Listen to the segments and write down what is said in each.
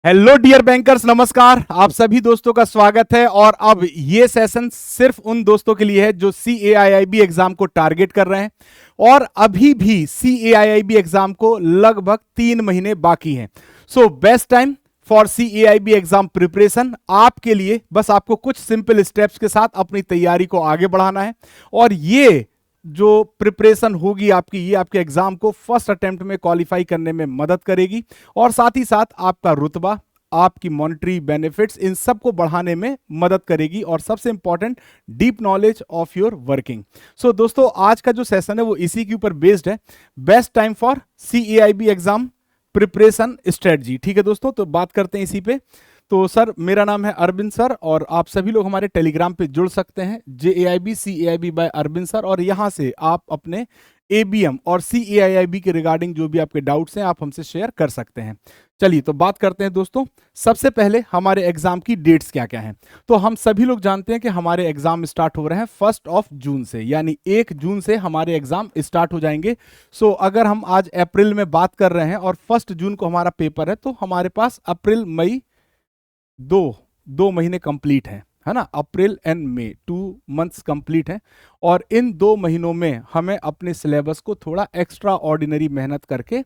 Hello dear bankers, नमस्कार। आप सभी दोस्तों का स्वागत है। और अब ये सेशन सिर्फ उन दोस्तों के लिए है जो CAIIB एग्जाम को टारगेट कर रहे हैं और अभी भी CAIIB एग्जाम को लगभग 3 महीने बाकी हैं। So best time for CAIIB exam preparation आपके लिए बस आपको कुछ सिंपल स्टेप्स के साथ अपनी तैयारी को आगे बढ़ाना है। और ये जो प्रिपरेशन होगी आपकी, ये आपके एग्जाम को फर्स्ट अटेम्प्ट में क्वालिफाई करने में मदद करेगी और साथ ही साथ आपका रुतबा, आपकी मॉनेटरी बेनिफिट्स, इन सब को बढ़ाने में मदद करेगी और सबसे important deep knowledge of your working. So दोस्तों, आज का जो सेशन है वो इसी के ऊपर बेस्ड है, best time for CAIIB exam preparation strategy. ठीक है दोस्तों, तो बात करते हैं इसी पे। तो सर, मेरा नाम है अरविंद सर और आप सभी लोग हमारे टेलीग्राम पे जुड़ सकते हैं, JAIB CAIB by Arvind sir. और यहाँ से आप अपने ABM और CAIIB के रिगार्डिंग जो भी आपके डाउट्स हैं आप हमसे शेयर कर सकते हैं। चलिए तो बात करते हैं दोस्तों। सबसे पहले हमारे एग्जाम की डेट्स क्या क्या हैं। तो हम सभी लोग जानते हैं कि हमारे एग्जाम स्टार्ट हो रहे हैं 1 जून से, यानी 1 जून से हमारे एग्जाम स्टार्ट हो जाएंगे। सो अगर हम आज अप्रैल में बात कर रहे हैं और 1 जून को हमारा पेपर है, तो हमारे पास अप्रैल मई दो महीने कंप्लीट है ना। अप्रैल एंड मई 2 मंथ्स कंप्लीट है और इन 2 महीनों में हमें अपने सिलेबस को थोड़ा एक्स्ट्रा ऑर्डिनरी मेहनत करके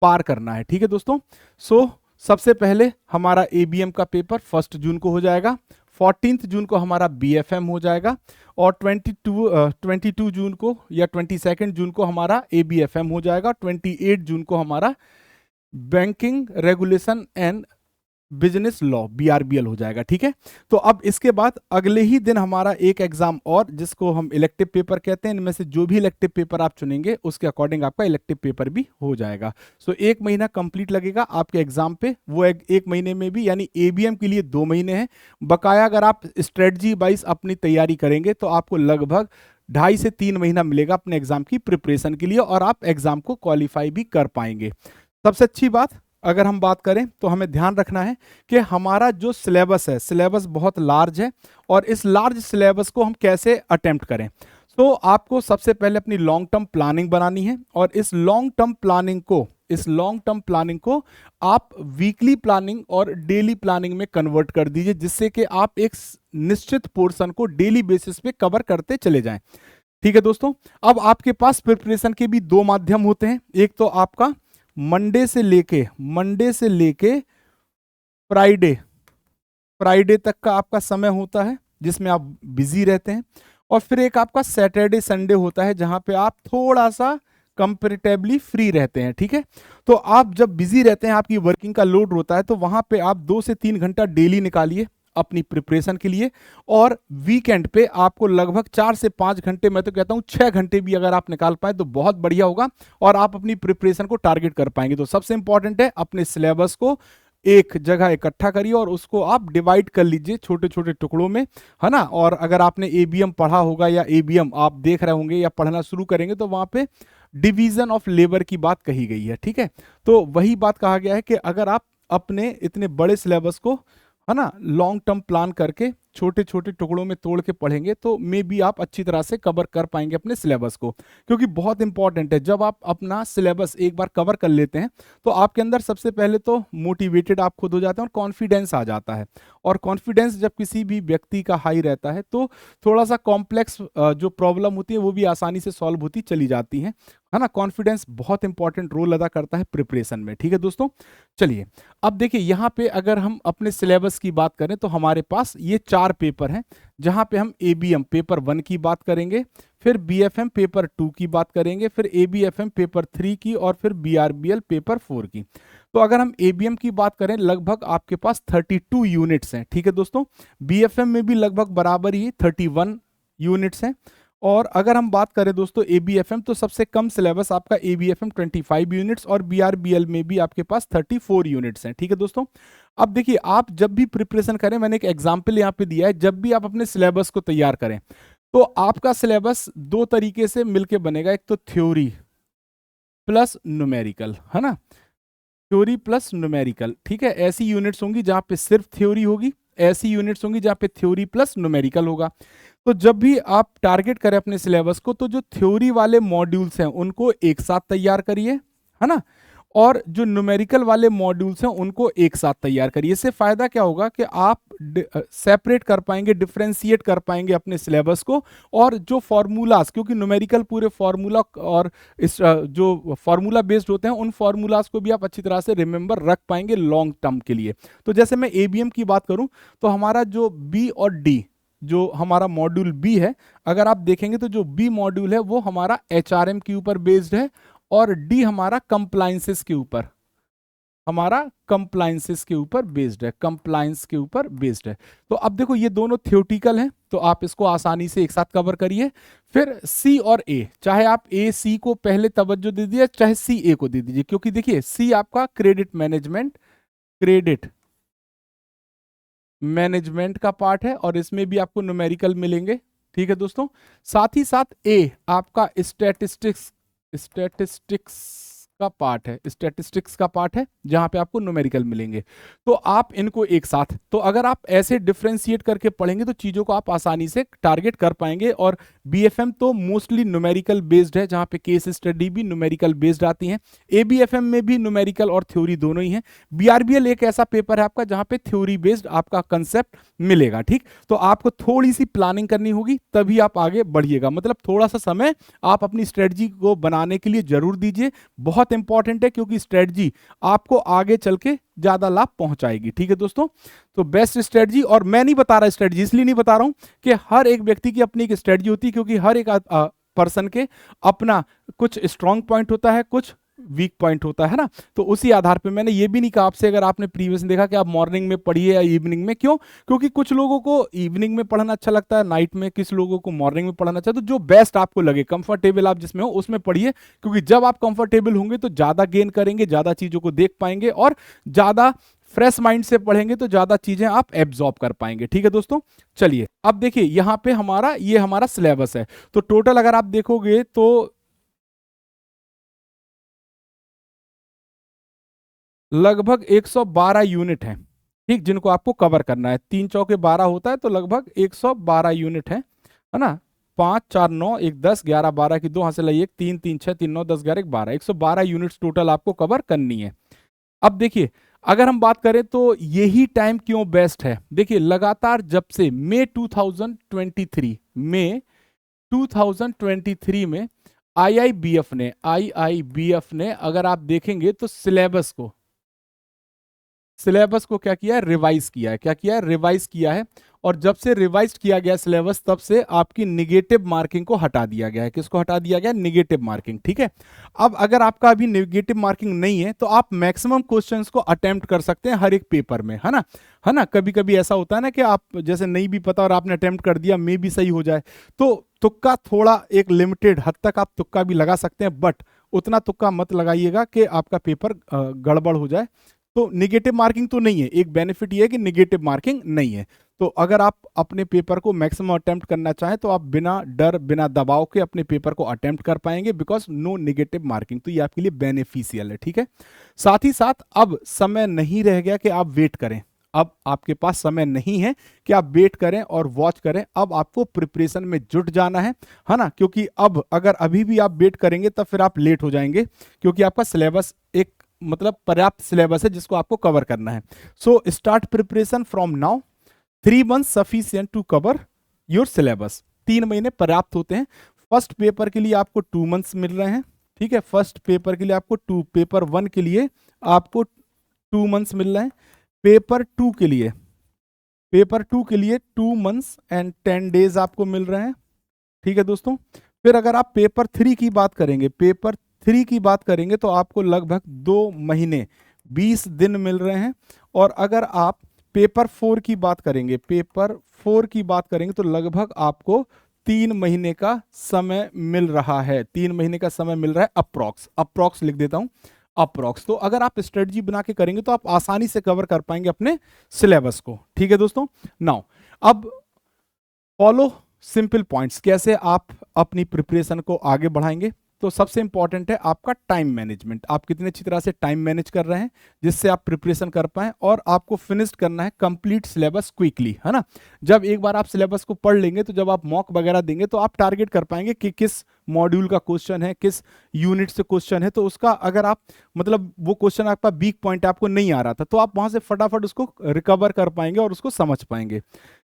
पार करना है। ठीक है दोस्तों। सो सबसे पहले हमारा ABM का पेपर 1 जून को हो जाएगा, 14 जून को हमारा BFM हो जाएगा और 22 जून को या 22 जून को हमारा ABFM हो जाएगा। 28 जून को हमारा banking regulation and business law BRBL हो जाएगा। ठीक है। तो अब इसके बाद अगले ही दिन हमारा एक एग्जाम और, जिसको हम इलेक्टिव पेपर कहते हैं, इनमें से जो भी इलेक्टिव पेपर आप चुनेंगे उसके अकॉर्डिंग आपका इलेक्टिव पेपर भी हो जाएगा। सो 1 महीना कंप्लीट लगेगा आपके एग्जाम पे। वो एक महीने में भी, यानी ABM के लिए 2 महीने हैं बकाया। अगर आप स्ट्रेटजी वाइज अपनी तैयारी करेंगे तो आपको लगभग 2.5 से 3 महीना मिलेगा अपने एग्जाम की प्रिपरेशन के लिए और आप एग्जाम को क्वालिफाई भी कर पाएंगे। सबसे अच्छी बात, अगर हम बात करें तो हमें ध्यान रखना है कि हमारा जो सिलेबस है, सिलेबस बहुत लार्ज है और इस लार्ज सिलेबस को हम कैसे अटेम्प्ट करें। तो आपको सबसे पहले अपनी लॉन्ग टर्म प्लानिंग बनानी है और इस लॉन्ग टर्म प्लानिंग को आप वीकली प्लानिंग और डेली प्लानिंग में कन्वर्ट कर दीजिए, जिससे कि आप एक निश्चित पोर्शन को डेली बेसिस पे कवर करते चले जाएं। ठीक है दोस्तों। अब आपके पास प्रिपरेशन के भी 2 माध्यम होते हैं। एक तो आपका मंडे से लेके फ्राइडे तक का आपका समय होता है जिसमें आप बिजी रहते हैं, और फिर एक आपका सैटरडे संडे होता है जहां पे आप थोड़ा सा कंपेरेटिवली फ्री रहते हैं। ठीक है। तो आप जब बिजी रहते हैं, आपकी वर्किंग का लोड होता है, तो वहां पे आप 2 से 3 घंटा डेली निकालिए अपनी प्रिपरेशन के लिए। और वीकेंड पे आपको लगभग 4 से 5 घंटे, मैं तो कहता हूं 6 घंटे भी अगर आप निकाल पाए तो बहुत बढ़िया होगा और आप अपनी प्रिपरेशन को टारगेट कर पाएंगे। तो सबसे इंपॉर्टेंट है, अपने सिलेबस को एक जगह इकट्ठा करिए और उसको आप डिवाइड कर लीजिए छोटे छोटे टुकड़ों में, है ना। और अगर आपने ABM पढ़ा होगा या ABM आप देख रहे होंगे या पढ़ना शुरू करेंगे तो वहां पे डिवीजन ऑफ लेबर की बात कही गई है। ठीक है। तो वही बात कहा गया है कि अगर आप अपने इतने बड़े सिलेबस को, है ना, लॉन्ग टर्म प्लान करके छोटे छोटे टुकड़ों में तोड़ के पढ़ेंगे तो मे बी आप अच्छी तरह से कवर कर पाएंगे अपने सिलेबस को। क्योंकि बहुत इंपॉर्टेंट है, जब आप अपना सिलेबस एक बार कवर कर लेते हैं तो आपके अंदर सबसे पहले तो मोटिवेटेड आप खुद हो जाते हैं और कॉन्फिडेंस आ जाता है। और कॉन्फिडेंस जब किसी भी व्यक्ति का हाई रहता है तो थोड़ा सा कॉम्प्लेक्स जो प्रॉब्लम होती है वो भी आसानी से सॉल्व होती चली जाती है ना। कॉन्फिडेंस बहुत इंपॉर्टेंट रोल अदा करता है प्रिपरेशन में। ठीक है दोस्तों। चलिए अब देखिए, यहाँ पे अगर हम अपने सिलेबस की बात करें तो हमारे पास ये 4 पेपर हैं, जहां पे हम ABM पेपर 1 की बात करेंगे, फिर BFM पेपर 2 की बात करेंगे, फिर ABFM पेपर 3 की और फिर BRBL पेपर 4 की। तो अगर हम ABM की बात करें, लगभग आपके पास 32 यूनिट्स हैं। ठीक है दोस्तों। BFM में भी लगभग बराबर ही 31 यूनिट्स हैं। और अगर हम बात करें दोस्तों ABFM, तो सबसे कम सिलेबस आपका ABFM 25 यूनिट्स और BRBL में भी आपके पास 34 यूनिट्स हैं। ठीक है दोस्तों। अब देखिए, आप जब भी प्रिपरेशन करें, मैंने एक एग्जाम्पल यहाँ पे दिया है, जब भी आप अपने सिलेबस को तैयार करें तो आपका सिलेबस 2 तरीके से मिलके बनेगा। एक तो थ्योरी प्लस न्यूमेरिकल, है ना, थ्योरी प्लस न्यूमेरिकल। ठीक है। ऐसी यूनिट्स होंगी जहां पे सिर्फ थ्योरी होगी, ऐसी यूनिट्स होंगी जहां पे थ्योरी प्लस न्यूमेरिकल होगा। तो जब भी आप टारगेट करें अपने सिलेबस को, तो जो थ्योरी वाले मॉड्यूल्स हैं उनको एक साथ तैयार करिए, है ना। और जो न्यूमेरिकल वाले मॉड्यूल्स हैं उनको एक साथ तैयार करिए। इससे फायदा क्या होगा कि आप सेपरेट कर पाएंगे, डिफरेंशिएट कर पाएंगे अपने सिलेबस को, और जो फॉर्मूलाज, क्योंकि न्यूमेरिकल पूरे फॉर्मूला और जो फॉर्मूला बेस्ड होते हैं उन फॉर्मूलाज को भी आप अच्छी तरह से रिमेंबर रख पाएंगे लॉन्ग टर्म के लिए। तो जैसे मैं एबीएम की बात करूं तो हमारा जो बी और डी, जो हमारा मॉड्यूल बी है, अगर आप देखेंगे तो जो बी मॉड्यूल है वो हमारा एचआरएम के ऊपर बेस्ड है, और डी हमारा कंप्लायंसेस के ऊपर, हमारा कंप्लायंसेस के ऊपर बेस्ड है, कंप्लायंस के ऊपर बेस्ड है। तो अब देखो ये दोनों थ्योरेटिकल हैं, तो आप इसको आसानी से एक साथ कवर करिए। फिर सी और ए, चाहे आप ए सी को पहले तवज्जो दे दीजिए, चाहे सी ए को दे दीजिए, क्योंकि देखिए सी आपका क्रेडिट मैनेजमेंट, क्रेडिट मैनेजमेंट का पार्ट है और इसमें भी आपको न्यूमेरिकल मिलेंगे। ठीक है दोस्तों, साथ ही साथ ए आपका स्टैटिस्टिक्स, स्टैटिस्टिक्स का पार्ट है, स्टैटिस्टिक्स का पार्ट है जहां पे आपको न्यूमेरिकल मिलेंगे। तो आप इनको एक साथ, तो अगर आप ऐसे डिफरेंशिएट करके पढ़ेंगे तो चीजों को आप आसानी से टारगेट कर पाएंगे। और बीएफएम तो मोस्टली न्यूमेरिकल बेस्ड है, जहां पे केस स्टडी भी न्यूमेरिकल बेस्ड आती हैं। एबीएफएम में भी न्यूमेरिकल और थ्योरी दोनों ही है। बीआरबीएल एक ऐसा पेपर है आपका जहां पे थ्योरी बेस्ड आपका कंसेप्ट मिलेगा। ठीक, तो आपको थोड़ी सी प्लानिंग करनी होगी तभी आप आगे बढ़िएगा, मतलब थोड़ा सा समय आप अपनी स्ट्रेटजी को बनाने के लिए जरूर दीजिए, बहुत इंपॉर्टेंट है, क्योंकि स्ट्रेटजी आपको आगे चल के ज्यादा लाभ पहुंचाएगी। ठीक है दोस्तों, तो बेस्ट स्ट्रेटजी, और मैं नहीं बता रहा स्ट्रेटजी, इसलिए नहीं बता रहा हूं कि हर एक व्यक्ति की अपनी एक स्ट्रेटजी होती है, क्योंकि हर एक पर्सन के अपना कुछ स्ट्रांग पॉइंट होता है, कुछ वीक पॉइंट होता है ना। तो उसी आधार पे मैंने ये भी नहीं कहा आपसे, अगर आपने प्रीवियस देखा कि आप मॉर्निंग में पढ़िए या इवनिंग में, क्यों, क्योंकि कुछ लोगों को इवनिंग में पढ़ना अच्छा लगता है, नाइट में, किस लोगों को मॉर्निंग में पढ़ना अच्छा है। तो जो बेस्ट आपको लगे, कंफर्टेबल आप जिसमें हो उसमें पढ़िए, क्योंकि जब आप कंफर्टेबल होंगे तो ज्यादा गेन करेंगे, ज्यादा चीजों को देख पाएंगे, और ज्यादा फ्रेश माइंड से पढ़ेंगे तो ज्यादा चीजें आप एब्जॉर्ब कर पाएंगे। ठीक है दोस्तों, चलिए अब देखिए यहां पे हमारा ये हमारा सिलेबस है। तो टोटल अगर आप देखोगे तो लगभग 112 यूनिट हैं, ठीक, जिनको आपको कवर करना है। 3 चौके 12 होता है, तो लगभग 112 यूनिट है ना। 5 4 9 1 10 11 12 की 2 हासिल है, 1 3 3 6 3 9 10 11 1 12, 112 यूनिट्स टोटल आपको कवर करनी है। अब देखिए अगर हम बात करें तो यही टाइम क्यों बेस्ट है, देखिए लगातार जब से मई 2023, मई 2023 में आईआईबीएफ ने अगर आप देखेंगे तो सिलेबस को क्या किया है, रिवाइज किया है। क्या किया है, रिवाइज किया है। और जब से रिवाइज किया गया सिलेबस, तब से आपकी निगेटिव मार्किंग को हटा दिया गया है। किसको हटा दिया गया, निगेटिव मार्किंग। ठीक है, अब अगर आपका अभी निगेटिव मार्किंग नहीं है तो आप मैक्सिमम क्वेश्चंस को अटेम्प्ट कर सकते हैं हर एक पेपर में, है ना। कभी कभी ऐसा होता है ना कि आप जैसे नहीं भी पता और आपने अटेम्प्ट कर दिया, मे भी सही हो जाए, तो तुक्का थोड़ा एक लिमिटेड हद तक आप तुक्का भी लगा सकते हैं, बट उतना तुक्का मत लगाइएगा कि आपका पेपर गड़बड़ हो जाए। तो निगेटिव मार्किंग तो नहीं है, एक बेनिफिट ये है कि निगेटिव मार्किंग नहीं है। तो अगर आप अपने पेपर को मैक्सिमम अटेम्प्ट करना चाहें तो आप बिना डर, बिना दबाव के अपने पेपर को अटेम्प्ट कर पाएंगे, बिकॉज नो निगेटिव मार्किंग, तो ये आपके लिए बेनिफिशियल है। ठीक है, साथ ही साथ अब समय नहीं रह गया कि आप वेट करें, अब आपके पास समय नहीं है कि आप वेट करें और वॉच करें, अब आपको प्रिपरेशन में जुट जाना है ना। क्योंकि अब अगर अभी भी आप वेट करेंगे तब फिर आप लेट हो जाएंगे, क्योंकि आपका सिलेबस एक मतलब पर्याप्त सिलेबस है जिसको आपको कवर करना है। So start preparation from now, 3 months sufficient to cover your syllabus. 3 महीने पर्याप्त होते हैं। फर्स्ट पेपर के लिए आपको 2 months मिल रहे हैं। ठीक है, फर्स्ट पेपर के लिए आपको पेपर 1 के लिए आपको 2 months मिल रहे हैं। पेपर 2 के लिए 2 months एंड 10 days आपको मिल रहे हैं। ठीक है दोस्तों, फिर अगर आप पेपर 3 की बात करेंगे, पेपर 3 की बात करेंगे तो आपको लगभग 2 महीने 20 दिन मिल रहे हैं। और अगर आप पेपर 4 की बात करेंगे, पेपर 4 की बात करेंगे तो लगभग आपको 3 महीने का समय मिल रहा है, 3 महीने का समय मिल रहा है अप्रॉक्स लिख देता हूं, अप्रॉक्स। तो अगर आप स्ट्रेटजी बना के करेंगे तो आप आसानी से कवर कर पाएंगे अपने सिलेबस को। ठीक है दोस्तों, नाउ अब फॉलो सिंपल पॉइंट्स, कैसे आप अपनी प्रिपरेशन को आगे बढ़ाएंगे। तो सबसे इंपॉर्टेंट है आपका टाइम मैनेजमेंट। आप कितनी अच्छी तरह से टाइम मैनेज कर रहे हैं जिससे आप प्रिपरेशन कर पाएं, और आपको फिनिश करना है कंप्लीट सिलेबस क्विकली, है ना। जब एक बार आप सिलेबस को पढ़ लेंगे तो जब आप मॉक वगैरह देंगे तो आप टारगेट कर पाएंगे कि किस मॉड्यूल का क्वेश्चन है, किस यूनिट से क्वेश्चन है। तो उसका अगर आप मतलब वो क्वेश्चन आपका वीक पॉइंट आपको नहीं आ रहा था तो आप वहां से फटाफट उसको रिकवर कर पाएंगे और उसको समझ पाएंगे।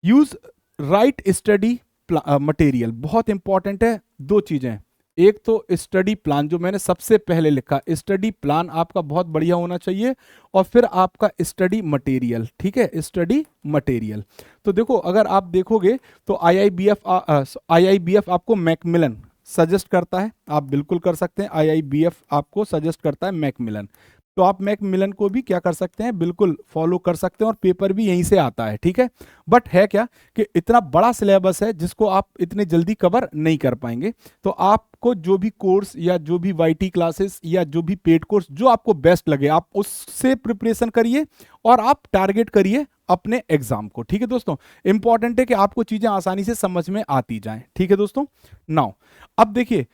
यूज राइट स्टडी मटेरियल, बहुत इंपॉर्टेंट है। दो चीजें, एक तो स्टडी प्लान जो मैंने सबसे पहले लिखा, स्टडी प्लान आपका बहुत बढ़िया होना चाहिए, और फिर आपका स्टडी मटेरियल, ठीक है, स्टडी मटेरियल। तो देखो अगर आप देखोगे तो आईआईबीएफ आपको मैकमिलन सजेस्ट करता है, आप बिल्कुल कर सकते हैं। आईआईबीएफ आपको सजेस्ट करता है मैकमिलन, तो आप मैकमिलन को भी क्या कर सकते हैं, बिल्कुल फॉलो कर सकते हैं, और पेपर भी यहीं से आता है, ठीक है। बट है क्या कि इतना बड़ा सिलेबस है जिसको आप इतने जल्दी कवर नहीं कर पाएंगे। तो आपको जो भी कोर्स या जो भी वाईटी क्लासेस या जो भी पेड कोर्स जो आपको बेस्ट लगे आप उससे प्रिपरेशन करिए और आप टारगेट करिए अपने एग्जाम को, ठीक है दोस्तों। इंपॉर्टेंट है कि आपको चीजें आसानी से समझ में आती जाएं, ठीक है दोस्तों। नाउ अब देखिए,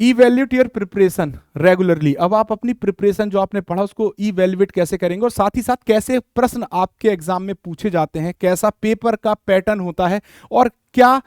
इवैल्यूएट योर प्रिपरेशन रेगुलरली। अब आप अपनी प्रिपरेशन जो आपने पढ़ा उसको इवैल्यूएट कैसे करेंगे, और साथ ही साथ कैसे प्रश्न आपके एग्जाम में पूछे जाते हैं, कैसा पेपर का पैटर्न होता है और क्या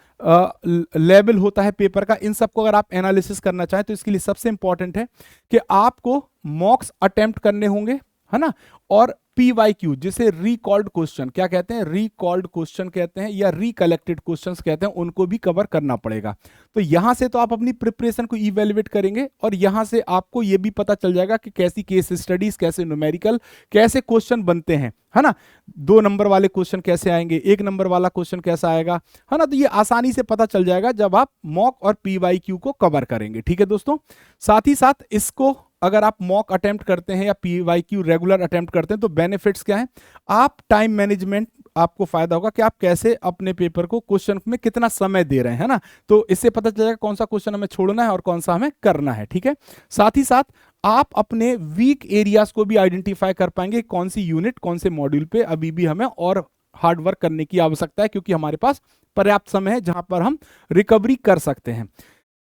लेवल होता है पेपर का, इन सबको अगर आप एनालिसिस करना चाहें तो इसके लिए सबसे इंपॉर्टेंट है कि आपको मॉक्स अटेम्प्ट करने होंगे, है ना। और PYQ जिसे रिकॉल्ड क्वेश्चन क्या कहते हैं, रिकॉल्ड क्वेश्चन कहते हैं या रिकलेक्टेड क्वेश्चंस कहते हैं, उनको भी कवर करना पड़ेगा। तो यहां से तो आप अपनी प्रिपरेशन को इवैल्यूएट करेंगे और यहां से आपको यह भी पता चल जाएगा कि कैसी केस स्टडीज, कैसे न्यूमेरिकल, कैसे क्वेश्चन बनते हैं, है ना। 2 नंबर वाले क्वेश्चन कैसे आएंगे, 1 नंबर वाला क्वेश्चन कैसा आएगा, है ना। तो ये आसानी से पता चल जाएगा जब आप मॉक और PYQ को कवर करेंगे, ठीक है दोस्तों। साथ ही साथ इसको अगर आप मॉक अटेम्प्ट करते हैं या PYQ रेगुलर अटेम्प्ट करते हैं तो बेनिफिट्स क्या हैं, आप टाइम मैनेजमेंट आपको फायदा होगा कि आप कैसे अपने पेपर को क्वेश्चन में कितना समय दे रहे हैं, है ना। तो इससे पता चलेगा कौन सा क्वेश्चन हमें छोड़ना है और कौन सा हमें करना है, ठीक है। साथ ही साथ आप अपने वीक एरियाज को भी आइडेंटिफाई कर पाएंगे, कौन सी यूनिट कौन से मॉड्यूल पे अभी भी हमें और हार्ड वर्क करने की आवश्यकता है, क्योंकि हमारे पास पर्याप्त समय है जहां पर हम रिकवरी कर सकते हैं।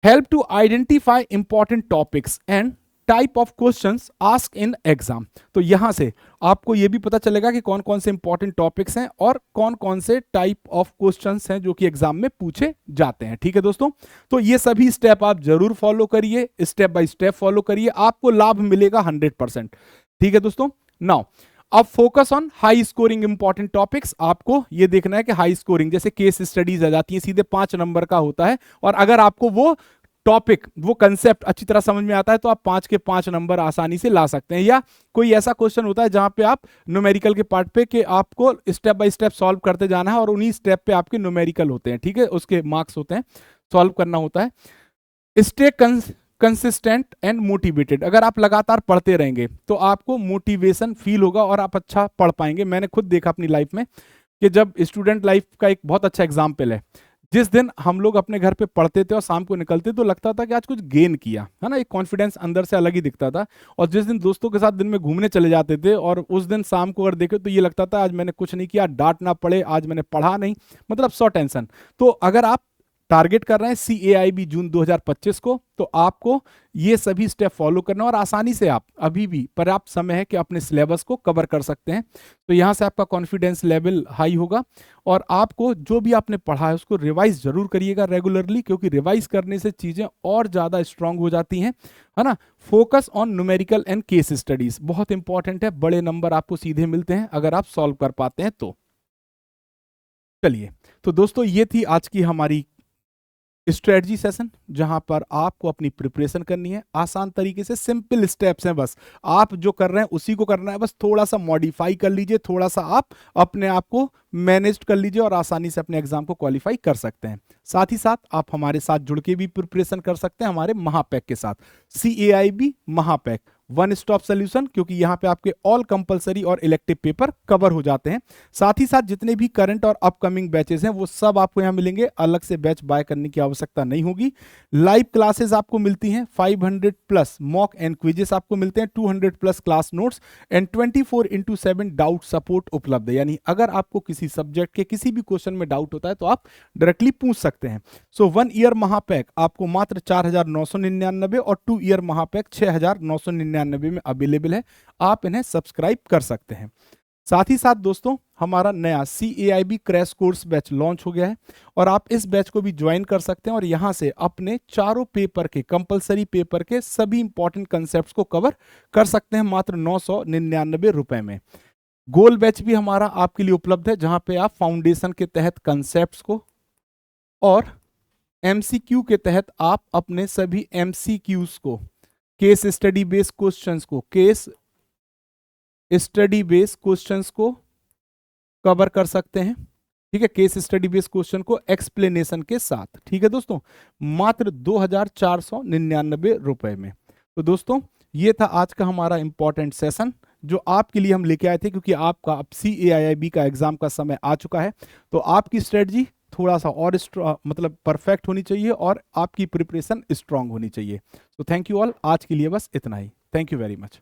Help to identify important topics and type of questions ask in exam. तो यहां से आपको यह भी पता चलेगा कि कौन कौन से इंपॉर्टेंट टॉपिक्स हैं और कौन कौन से टाइप ऑफ क्वेश्चंस हैं जो कि एग्जाम में पूछे जाते हैं, ठीक है दोस्तों। तो ये सभी स्टेप आप जरूर फॉलो करिए, स्टेप बाय स्टेप फॉलो करिए, आपको लाभ मिलेगा 100%, ठीक है दोस्तों। नाउ अब focus on high scoring important topics. आपको ये देखना है कि हाई स्कोरिंग जैसे केस स्टडीज आ जाती है, सीधे 5 नंबर का होता है, और अगर आपको वो टॉपिक वो कंसेप्ट अच्छी तरह समझ में आता है तो आप 5 के 5 नंबर आसानी से ला सकते हैं। या कोई ऐसा क्वेश्चन होता है जहां पे आप न्यूमेरिकल के पार्ट पे कि आपको स्टेप बाय स्टेप सॉल्व करते जाना है और उन्हीं स्टेप पे आपके न्यूमेरिकल होते हैं, ठीक है, उसके मार्क्स होते हैं, सॉल्व करना होता है। Stay consistent and motivated. अगर आप लगातार पढ़ते रहेंगे तो आपको मोटिवेशन फील होगा और आप अच्छा पढ़ पाएंगे। मैंने खुद देखा अपनी लाइफ में कि जब स्टूडेंट लाइफ का एक बहुत अच्छा एग्जाम्पल है, जिस दिन हम लोग अपने घर पे पढ़ते थे और शाम को निकलते तो लगता था कि आज कुछ गेन किया, है ना, एक कॉन्फिडेंस अंदर से अलग ही दिखता था। और जिस दिन दोस्तों के साथ दिन में घूमने चले जाते थे और उस दिन शाम को अगर देखे तो ये लगता था आज मैंने कुछ नहीं किया, डांट ना पड़े, आज मैंने पढ़ा नहीं, मतलब सो टेंशन। तो अगर आप टारगेट कर रहे हैं CAIB जून 2025 को, तो आपको ये सभी स्टेप फॉलो करना और आसानी से आप अभी भी पर्याप्त समय है कि अपने सिलेबस को कवर कर सकते हैं। तो यहां से आपका कॉन्फिडेंस लेवल हाई होगा और आपको जो भी आपने पढ़ा है उसको रिवाइज जरूर करिएगा रेगुलरली, क्योंकि रिवाइज करने से चीजें और ज्यादा स्ट्रांग हो जाती हैं, है ना। Focus on numerical and case studies बहुत इंपॉर्टेंट है, बड़े नंबर आपको सीधे मिलते हैं अगर आप सॉल्व कर पाते हैं तो। चलिए, तो दोस्तों ये थी आज की हमारी स्ट्रेटजी सेशन, जहां पर आपको अपनी प्रिपरेशन करनी है आसान तरीके से, सिंपल स्टेप्स हैं, बस आप जो कर रहे हैं उसी को करना है, बस थोड़ा सा मॉडिफाई कर लीजिए, थोड़ा सा आप अपने आप को मैनेज कर लीजिए और आसानी से अपने एग्जाम को क्वालिफाई कर सकते हैं। साथ ही साथ आप हमारे साथ जुड़ के भी प्रिपरेशन कर सकते हैं हमारे महापैक के साथ, CAIB महापैक, वन स्टॉप सोल्यूशन, क्योंकि यहाँ पे आपके ऑल कंपलसरी और इलेक्टिव पेपर कवर हो जाते हैं। साथ ही साथ जितने भी करंट और अपकमिंग बैचेस हैं वो सब आपको यहाँ मिलेंगे, अलग से बैच बाय करने की आवश्यकता नहीं होगी। लाइव क्लासेस आपको मिलती हैं, 500 प्लस मॉक एंड क्विजेस आपको मिलते हैं, 200 plus class notes and 24/7 doubt support उपलब्ध है। यानी अगर आपको किसी सब्जेक्ट के किसी भी क्वेश्चन में डाउट होता है तो आप डायरेक्टली पूछ सकते हैं। सो 1 ईयर महापैक आपको मात्र 4,999 और 2 ईयर महापैक 6,999 में अवेलेबल है, आप इन्हें सब्सक्राइब कर सकते हैं। साथ ही साथ दोस्तों हमारा नया CAIB crash course batch launch हो गया है और आप इस बैच को भी ज्वाइन कर सकते हैं और यहां से अपने चारों पेपर के कंपलसरी पेपर के सभी इंपॉर्टेंट कंसेप्ट्स को कवर कर सकते हैं मात्र 999 रुपए में। गोल बैच भी हमारा आपके लिए उपलब्ध है, जहां पे आप फाउंडेशन के तहत कंसेप्ट्स को और MCQ के तहत आप अपने सभी MCQs को, केस स्टडी बेस्ड क्वेश्चंस को, कवर कर सकते हैं। ठीक है, केस स्टडी बेस्ड क्वेश्चन को एक्सप्लेनेशन के साथ। ठीक है दोस्तों, मात्र 2,499 रुपए में। तो दोस्तों ये था आज का हमारा इंपॉर्टेंट सेशन जो आपके लिए हम लेके आए थे, क्योंकि आपका अब CAIIB का एग्जाम का समय आ चुका है। तो आपकी स्ट्रेटजी थोड़ा सा और मतलब परफेक्ट होनी चाहिए और आपकी प्रिपरेशन स्ट्रांग होनी चाहिए। तो थैंक यू ऑल, आज के लिए बस इतना ही। Thank you very much.